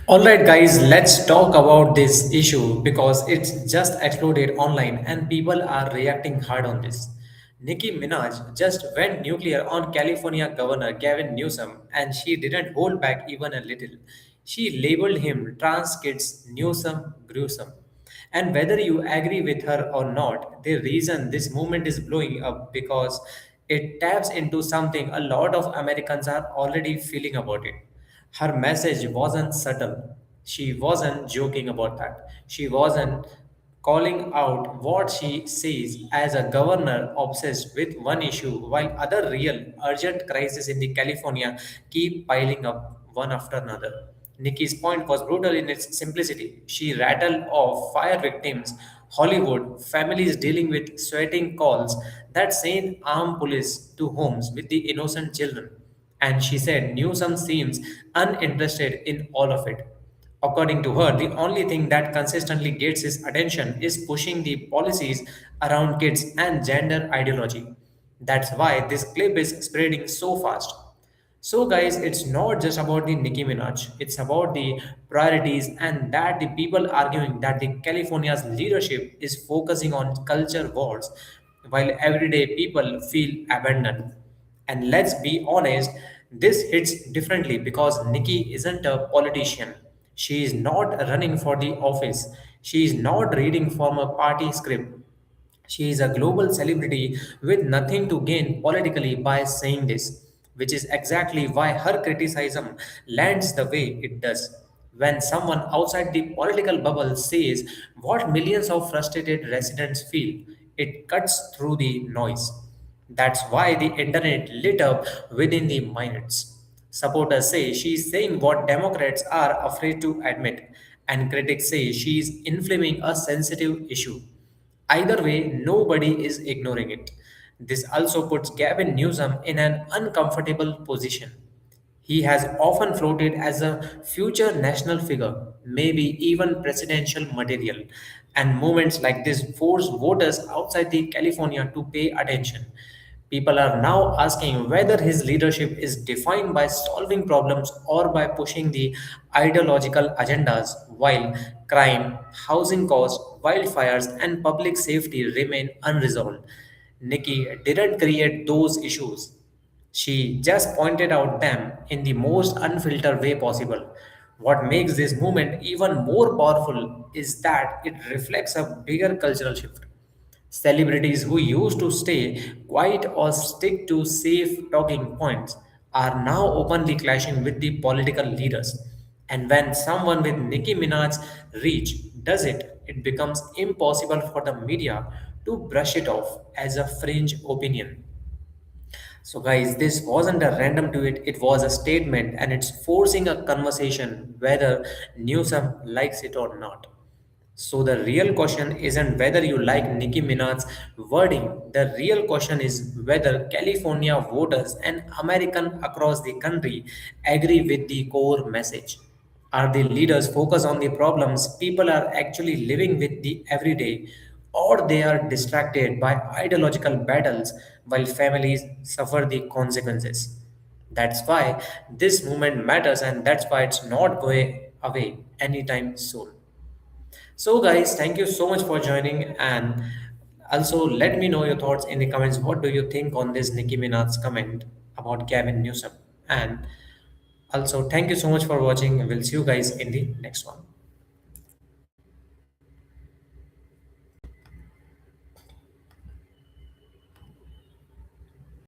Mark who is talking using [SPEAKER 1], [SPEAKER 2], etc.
[SPEAKER 1] Alright, guys, let's talk about this issue because it's just exploded online and people are reacting hard on this. Nicki Minaj just went nuclear on California Governor Gavin Newsom and she didn't hold back even a little. She labeled him trans kids Newsom gruesome. And whether you agree with her or not, the reason this movement is blowing up because it taps into something a lot of Americans are already feeling about it. Her message wasn't subtle. She wasn't joking about that. She wasn't calling out what she sees as a governor obsessed with one issue while other real urgent crises in the California keep piling up one after another. Nikki's point was brutal in its simplicity. She rattled off fire victims, Hollywood, families dealing with sweating calls that sent armed police to homes with the innocent children. And she said Newsom seems uninterested in all of it. According to her, the only thing that consistently gets his attention is pushing the policies around kids and gender ideology. That's why this clip is spreading so fast. So, guys, it's not just about the Nicki Minaj. It's about the priorities and that the people arguing that the California's leadership is focusing on culture wars, while everyday people feel abandoned. And let's be honest, this hits differently because Nikki isn't a politician. She is not running for the office. She is not reading from a party script. She is a global celebrity with nothing to gain politically by saying this, which is exactly why her criticism lands the way it does. When someone outside the political bubble says what millions of frustrated residents feel, it cuts through the noise. That's why the internet lit up within the minutes. Supporters say she's saying what Democrats are afraid to admit, and critics say she's inflaming a sensitive issue. Either way, nobody is ignoring it. This also puts Gavin Newsom in an uncomfortable position. He has often floated as a future national figure, maybe even presidential material, and moments like this force voters outside the California to pay attention. People are now asking whether his leadership is defined by solving problems or by pushing the ideological agendas while crime, housing costs, wildfires, and public safety remain unresolved. Nikki didn't create those issues. She just pointed out them in the most unfiltered way possible. What makes this movement even more powerful is that it reflects a bigger cultural shift. Celebrities who used to stay quiet or stick to safe talking points are now openly clashing with the political leaders. And when someone with Nicki Minaj's reach does it, it becomes impossible for the media to brush it off as a fringe opinion. So, guys, this wasn't a random tweet, it was a statement, and it's forcing a conversation whether Newsom likes it or not. So, the real question isn't whether you like Nicki Minaj's wording, the real question is whether California voters and Americans across the country agree with the core message. Are the leaders focused on the problems people are actually living with the everyday, or they are distracted by ideological battles while families suffer the consequences? That's why this movement matters, and that's why it's not going away anytime soon. So, guys, thank you so much for joining, and also let me know your thoughts in the comments. What do you think on this Nicki Minaj's comment about Gavin Newsom? And also, thank you so much for watching. We'll see you guys in the next one.